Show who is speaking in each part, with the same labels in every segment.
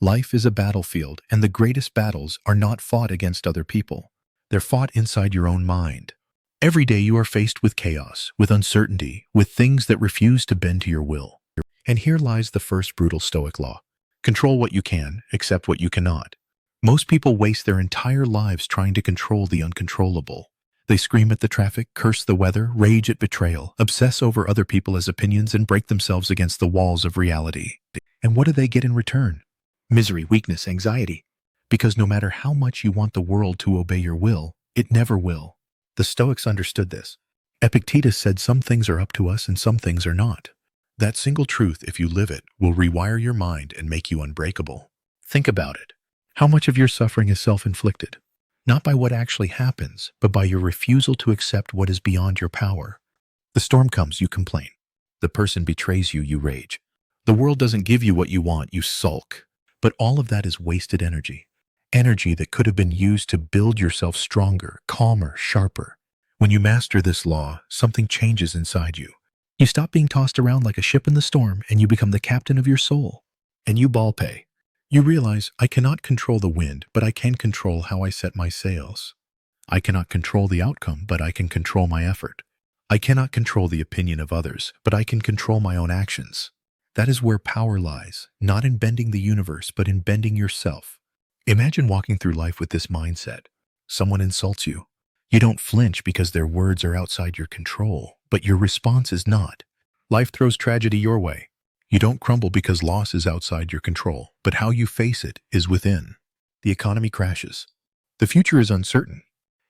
Speaker 1: Life is a battlefield, and the greatest battles are not fought against other people. They're fought inside your own mind. Every day you are faced with chaos, with uncertainty, with things that refuse to bend to your will. And here lies the first brutal Stoic law. Control what you can, accept what you cannot. Most people waste their entire lives trying to control the uncontrollable. They scream at the traffic, curse the weather, rage at betrayal, obsess over other people as opinions, and break themselves against the walls of reality. And what do they get in return? Misery, weakness, anxiety. Because no matter how much you want the world to obey your will, it never will. The Stoics understood this. Epictetus said some things are up to us and some things are not. That single truth, if you live it, will rewire your mind and make you unbreakable. Think about it. How much of your suffering is self-inflicted? Not by what actually happens, but by your refusal to accept what is beyond your power. The storm comes, you complain. The person betrays you, you rage. The world doesn't give you what you want, you sulk. But all of that is wasted energy. Energy that could have been used to build yourself stronger, calmer, sharper. When you master this law, something changes inside you. You stop being tossed around like a ship in the storm, and you become the captain of your soul. And you ball pay. You realize, I cannot control the wind, but I can control how I set my sails. I cannot control the outcome, but I can control my effort. I cannot control the opinion of others, but I can control my own actions. That is where power lies, not in bending the universe, but in bending yourself. Imagine walking through life with this mindset. Someone insults you. You don't flinch because their words are outside your control, but your response is not. Life throws tragedy your way. You don't crumble because loss is outside your control, but how you face it is within. The economy crashes. The future is uncertain.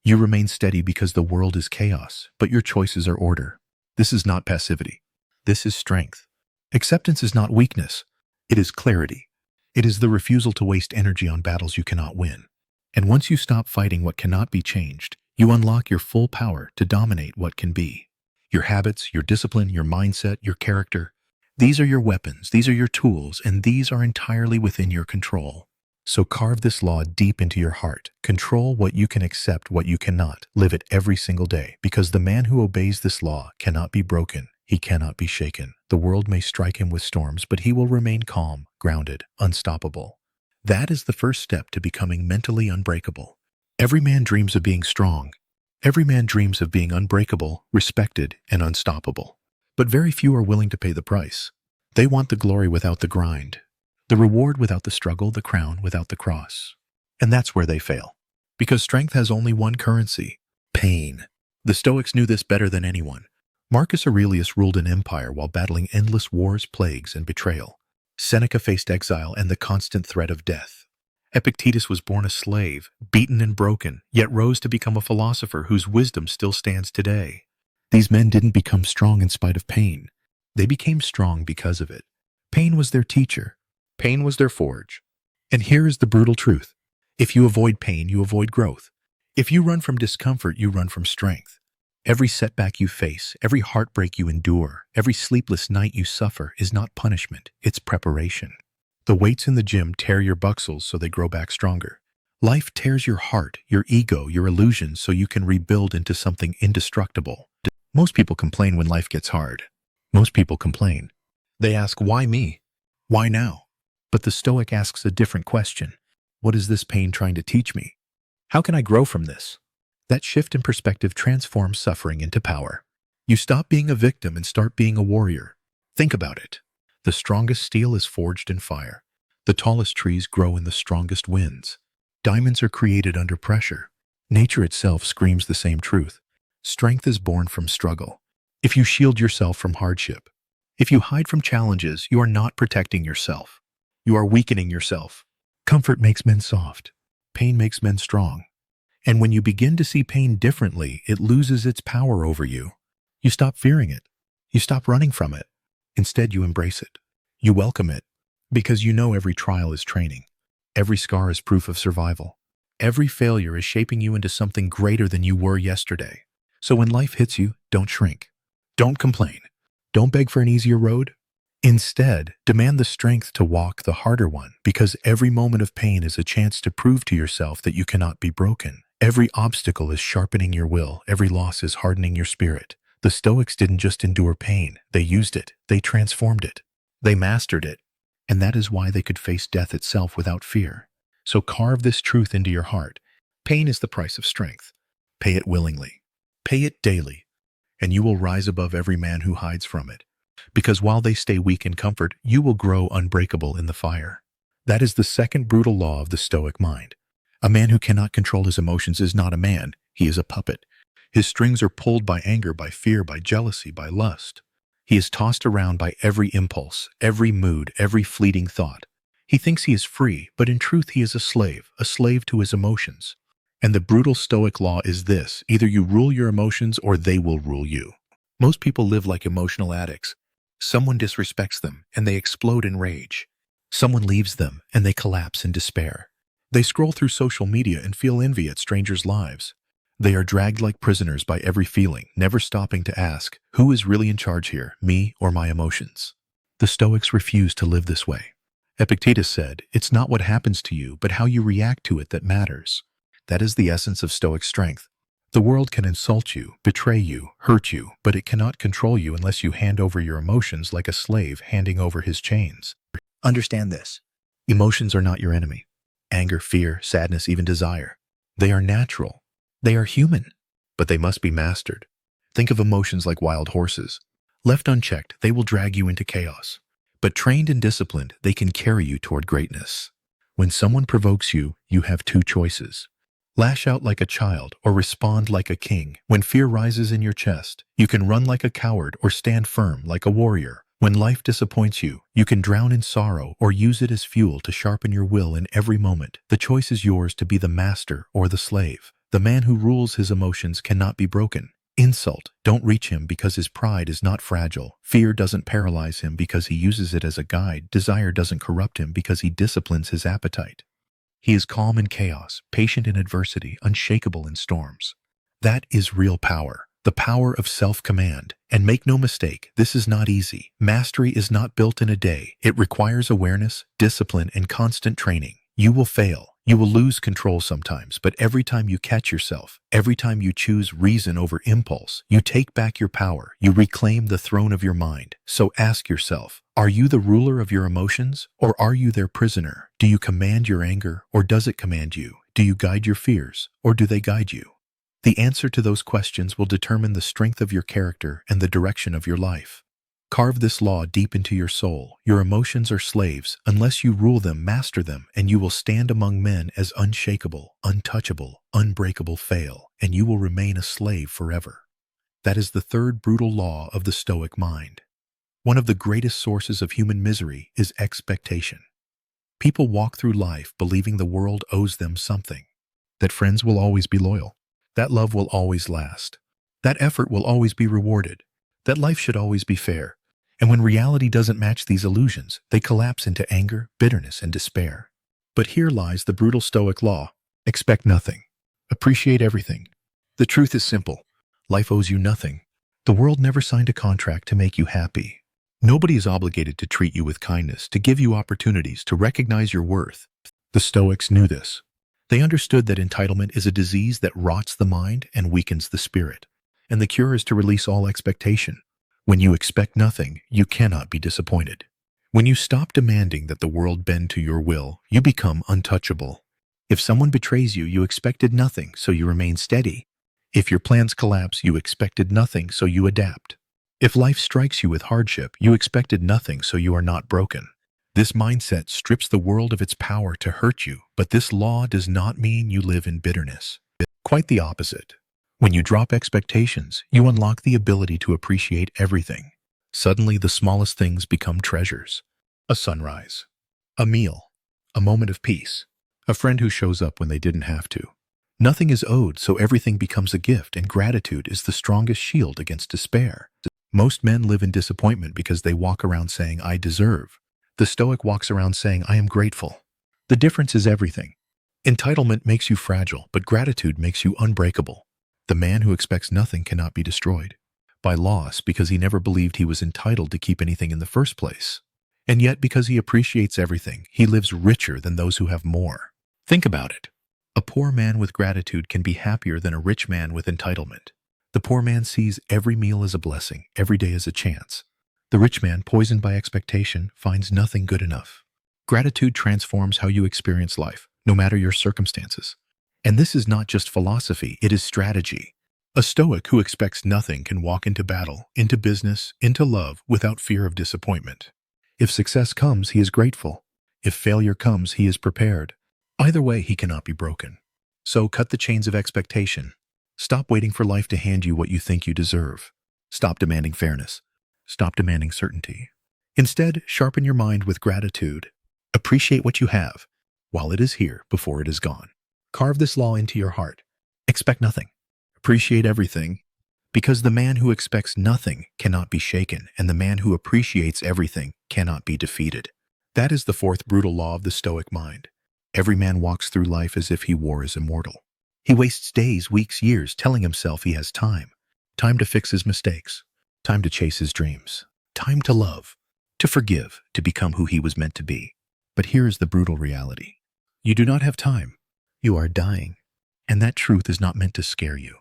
Speaker 1: You remain steady because the world is chaos, but your choices are order. This is not passivity. This is strength. Acceptance is not weakness. It is clarity. It is the refusal to waste energy on battles you cannot win. And once you stop fighting what cannot be changed, you unlock your full power to dominate what can be. Your habits, your discipline, your mindset, your character. These are your weapons, these are your tools, and these are entirely within your control. So carve this law deep into your heart. Control what you can, accept what you cannot. Live it every single day, because the man who obeys this law cannot be broken. He cannot be shaken. The world may strike him with storms, but he will remain calm, grounded, unstoppable. That is the first step to becoming mentally unbreakable. Every man dreams of being strong. Every man dreams of being unbreakable, respected, and unstoppable. But very few are willing to pay the price. They want the glory without the grind, the reward without the struggle, the crown without the cross. And that's where they fail. Because strength has only one currency: pain. The Stoics knew this better than anyone. Marcus Aurelius ruled an empire while battling endless wars, plagues, and betrayal. Seneca faced exile and the constant threat of death. Epictetus was born a slave, beaten and broken, yet rose to become a philosopher whose wisdom still stands today. These men didn't become strong in spite of pain. They became strong because of it. Pain was their teacher. Pain was their forge. And here is the brutal truth. If you avoid pain, you avoid growth. If you run from discomfort, you run from strength. Every setback you face, every heartbreak you endure, every sleepless night you suffer is not punishment, it's preparation. The weights in the gym tear your buxels so they grow back stronger. Life tears your heart, your ego, your illusions so you can rebuild into something indestructible. Most people complain when life gets hard. Most people complain. They ask, why me? Why now? But the Stoic asks a different question. What is this pain trying to teach me? How can I grow from this? That shift in perspective transforms suffering into power. You stop being a victim and start being a warrior. Think about it. The strongest steel is forged in fire. The tallest trees grow in the strongest winds. Diamonds are created under pressure. Nature itself screams the same truth. Strength is born from struggle. If you shield yourself from hardship, if you hide from challenges, you are not protecting yourself. You are weakening yourself. Comfort makes men soft. Pain makes men strong. And when you begin to see pain differently, it loses its power over you. You stop fearing it. You stop running from it. Instead, you embrace it. You welcome it, because you know every trial is training. Every scar is proof of survival. Every failure is shaping you into something greater than you were yesterday. So when life hits you, don't shrink. Don't complain. Don't beg for an easier road. Instead, demand the strength to walk the harder one, because every moment of pain is a chance to prove to yourself that you cannot be broken. Every obstacle is sharpening your will. Every loss is hardening your spirit. The Stoics didn't just endure pain. They used it. They transformed it. They mastered it. and that is why they could face death itself without fear. So carve this truth into your heart. Pain is the price of strength. Pay it willingly. Pay it daily, and you will rise above every man who hides from it. Because while they stay weak in comfort, you will grow unbreakable in the fire. That is the second brutal law of the Stoic mind. A man who cannot control his emotions is not a man, he is a puppet. His strings are pulled by anger, by fear, by jealousy, by lust. He is tossed around by every impulse, every mood, every fleeting thought. He thinks he is free, but in truth he is a slave to his emotions. And the brutal Stoic law is this: either you rule your emotions or they will rule you. Most people live like emotional addicts. Someone disrespects them and they explode in rage. Someone leaves them and they collapse in despair. They scroll through social media and feel envy at strangers' lives. They are dragged like prisoners by every feeling, never stopping to ask, who is really in charge here, me or my emotions? The Stoics refuse to live this way. Epictetus said, "It's not what happens to you, but how you react to it that matters." That is the essence of Stoic strength. The world can insult you, betray you, hurt you, but it cannot control you unless you hand over your emotions like a slave handing over his chains. Understand this. Emotions are not your enemy. Anger, fear, sadness, even desire. They are natural. They are human, but they must be mastered. Think of emotions like wild horses. Left unchecked, they will drag you into chaos. But trained and disciplined, they can carry you toward greatness. When someone provokes you, you have two choices. Lash out like a child or respond like a king. When fear rises in your chest, you can run like a coward or stand firm like a warrior. When life disappoints you, you can drown in sorrow or use it as fuel to sharpen your will in every moment. The choice is yours to be the master or the slave. The man who rules his emotions cannot be broken. Insult don't reach him because his pride is not fragile. Fear doesn't paralyze him because he uses it as a guide. Desire doesn't corrupt him because he disciplines his appetite. He is calm in chaos, patient in adversity, unshakable in storms. That is real power, the power of self-command. And make no mistake, this is not easy. Mastery is not built in a day. It requires awareness, discipline, and constant training. You will fail. You will lose control sometimes, but every time you catch yourself, every time you choose reason over impulse, you take back your power, you reclaim the throne of your mind. So ask yourself, are you the ruler of your emotions, or are you their prisoner? Do you command your anger, or does it command you? Do you guide your fears, or do they guide you? The answer to those questions will determine the strength of your character and the direction of your life. Carve this law deep into your soul. Your emotions are slaves. Unless you rule them, master them, and you will stand among men as unshakable, untouchable, unbreakable fail, and you will remain a slave forever. That is the third brutal law of the Stoic mind. One of the greatest sources of human misery is expectation. People walk through life believing the world owes them something. That friends will always be loyal. That love will always last. That effort will always be rewarded. That life should always be fair. And when reality doesn't match these illusions, they collapse into anger, bitterness, and despair. But here lies the brutal Stoic law. Expect nothing. Appreciate everything. The truth is simple. Life owes you nothing. The world never signed a contract to make you happy. Nobody is obligated to treat you with kindness, to give you opportunities, to recognize your worth. The Stoics knew this. They understood that entitlement is a disease that rots the mind and weakens the spirit. And the cure is to release all expectation. When you expect nothing, you cannot be disappointed. When you stop demanding that the world bend to your will, you become untouchable. If someone betrays you, you expected nothing, so you remain steady. If your plans collapse, you expected nothing, so you adapt. If life strikes you with hardship, you expected nothing, so you are not broken. This mindset strips the world of its power to hurt you, but this law does not mean you live in bitterness. Quite the opposite. When you drop expectations, you unlock the ability to appreciate everything. Suddenly, the smallest things become treasures. A sunrise, a meal, a moment of peace, a friend who shows up when they didn't have to. Nothing is owed, so everything becomes a gift, and gratitude is the strongest shield against despair. Most men live in disappointment because they walk around saying, "I deserve." The Stoic walks around saying, "I am grateful." The difference is everything. Entitlement makes you fragile, but gratitude makes you unbreakable. The man who expects nothing cannot be destroyed by loss because he never believed he was entitled to keep anything in the first place. And yet, because he appreciates everything, he lives richer than those who have more. Think about it. A poor man with gratitude can be happier than a rich man with entitlement. The poor man sees every meal as a blessing, every day as a chance. The rich man, poisoned by expectation, finds nothing good enough. Gratitude transforms how you experience life, no matter your circumstances. And this is not just philosophy, it is strategy. A Stoic who expects nothing can walk into battle, into business, into love without fear of disappointment. If success comes, he is grateful. If failure comes, he is prepared. Either way, he cannot be broken. So cut the chains of expectation. Stop waiting for life to hand you what you think you deserve. Stop demanding fairness. Stop demanding certainty. Instead, sharpen your mind with gratitude. Appreciate what you have while it is here before it is gone. Carve this law into your heart. Expect nothing. Appreciate everything. Because the man who expects nothing cannot be shaken, and the man who appreciates everything cannot be defeated. That is the fourth brutal law of the Stoic mind. Every man walks through life as if he is immortal. He wastes days, weeks, years telling himself he has time. Time to fix his mistakes. Time to chase his dreams. Time to love. To forgive. To become who he was meant to be. But here is the brutal reality. You do not have time. You are dying. And that truth is not meant to scare you.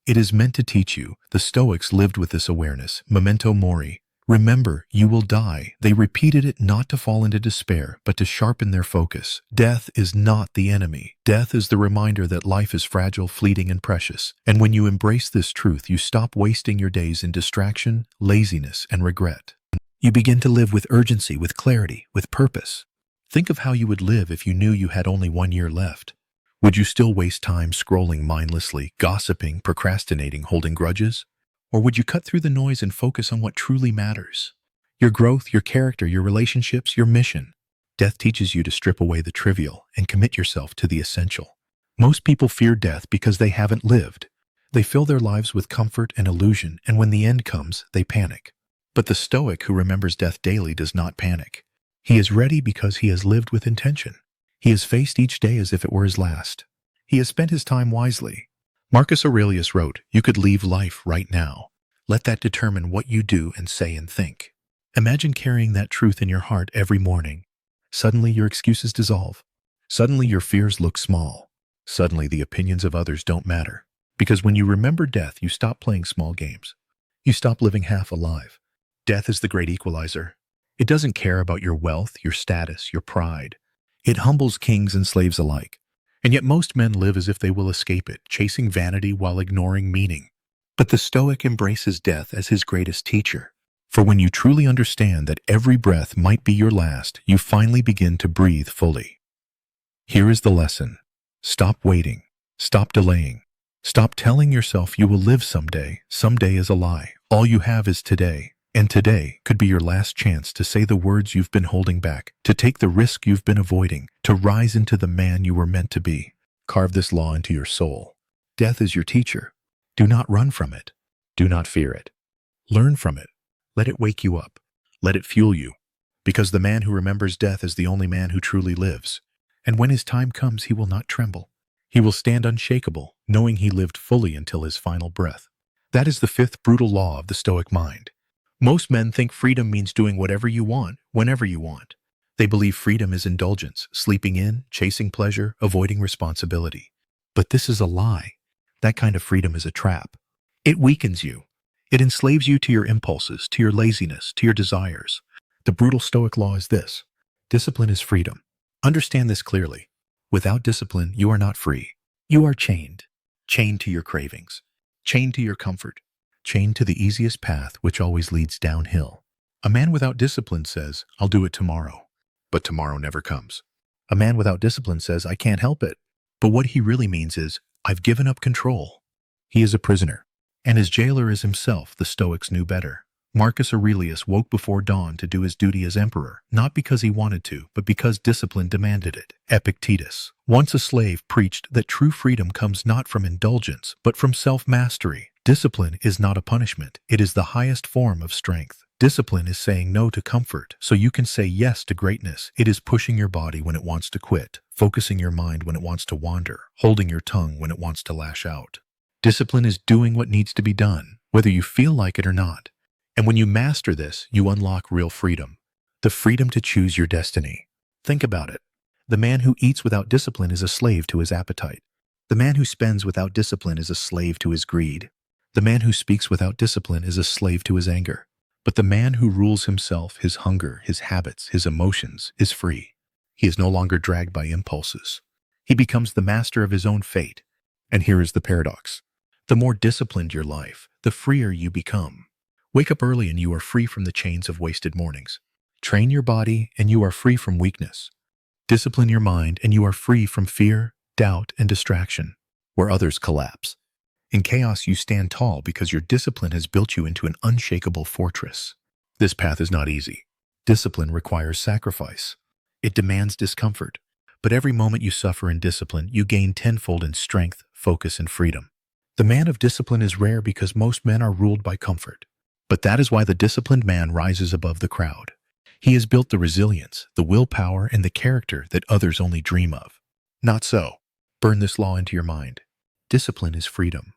Speaker 1: It is meant to teach you. The Stoics lived with this awareness. Memento mori. Remember, you will die. They repeated it not to fall into despair, but to sharpen their focus. Death is not the enemy. Death is the reminder that life is fragile, fleeting, and precious. And when you embrace this truth, you stop wasting your days in distraction, laziness, and regret. You begin to live with urgency, with clarity, with purpose. Think of how you would live if you knew you had only 1 year left. Would you still waste time scrolling mindlessly, gossiping, procrastinating, holding grudges? Or would you cut through the noise and focus on what truly matters? Your growth, your character, your relationships, your mission. Death teaches you to strip away the trivial and commit yourself to the essential. Most people fear death because they haven't lived. They fill their lives with comfort and illusion, and when the end comes, they panic. But the Stoic who remembers death daily does not panic. He is ready because he has lived with intention. He has faced each day as if it were his last. He has spent his time wisely. Marcus Aurelius wrote, "You could leave life right now. Let that determine what you do and say and think." Imagine carrying that truth in your heart every morning. Suddenly your excuses dissolve. Suddenly your fears look small. Suddenly the opinions of others don't matter. Because when you remember death, you stop playing small games. You stop living half alive. Death is the great equalizer. It doesn't care about your wealth, your status, your pride. It humbles kings and slaves alike. And yet most men live as if they will escape it, chasing vanity while ignoring meaning. But the Stoic embraces death as his greatest teacher. For when you truly understand that every breath might be your last, you finally begin to breathe fully. Here is the lesson. Stop waiting. Stop delaying. Stop telling yourself you will live someday. Someday is a lie. All you have is today. And today could be your last chance to say the words you've been holding back, to take the risk you've been avoiding, to rise into the man you were meant to be. Carve this law into your soul. Death is your teacher. Do not run from it. Do not fear it. Learn from it. Let it wake you up. Let it fuel you. Because the man who remembers death is the only man who truly lives. And when his time comes, he will not tremble. He will stand unshakable, knowing he lived fully until his final breath. That is the fifth brutal law of the Stoic mind. Most men think freedom means doing whatever you want, whenever you want. They believe freedom is indulgence, sleeping in, chasing pleasure, avoiding responsibility. But this is a lie. That kind of freedom is a trap. It weakens you. It enslaves you to your impulses, to your laziness, to your desires. The brutal Stoic law is this. Discipline is freedom. Understand this clearly. Without discipline, you are not free. You are chained. Chained to your cravings. Chained to your comfort. Chained to the easiest path, which always leads downhill. A man without discipline says, "I'll do it tomorrow." But tomorrow never comes. A man without discipline says, "I can't help it." But what he really means is, "I've given up control." He is a prisoner. And his jailer is himself. The Stoics knew better. Marcus Aurelius woke before dawn to do his duty as emperor, not because he wanted to, but because discipline demanded it. Epictetus, once a slave, preached that true freedom comes not from indulgence, but from self-mastery. Discipline is not a punishment. It is the highest form of strength. Discipline is saying no to comfort so you can say yes to greatness. It is pushing your body when it wants to quit, focusing your mind when it wants to wander, holding your tongue when it wants to lash out. Discipline is doing what needs to be done, whether you feel like it or not. And when you master this, you unlock real freedom. The freedom to choose your destiny. Think about it. The man who eats without discipline is a slave to his appetite. The man who spends without discipline is a slave to his greed. The man who speaks without discipline is a slave to his anger. But the man who rules himself, his hunger, his habits, his emotions, is free. He is no longer dragged by impulses. He becomes the master of his own fate. And here is the paradox. The more disciplined your life, the freer you become. Wake up early and you are free from the chains of wasted mornings. Train your body and you are free from weakness. Discipline your mind and you are free from fear, doubt, and distraction, where others collapse. In chaos, you stand tall because your discipline has built you into an unshakable fortress. This path is not easy. Discipline requires sacrifice. It demands discomfort. But every moment you suffer in discipline, you gain tenfold in strength, focus, and freedom. The man of discipline is rare because most men are ruled by comfort. But that is why the disciplined man rises above the crowd. He has built the resilience, the willpower, and the character that others only dream of. Not so. Burn this law into your mind. Discipline is freedom.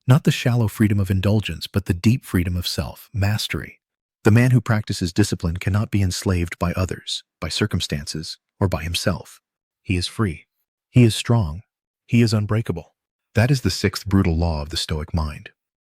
Speaker 1: Not the shallow freedom of indulgence, but the deep freedom of self-mastery. The man who practices discipline cannot be enslaved by others, by circumstances, or by himself. He is free. He is strong. He is unbreakable. That is the sixth brutal law of the Stoic mind.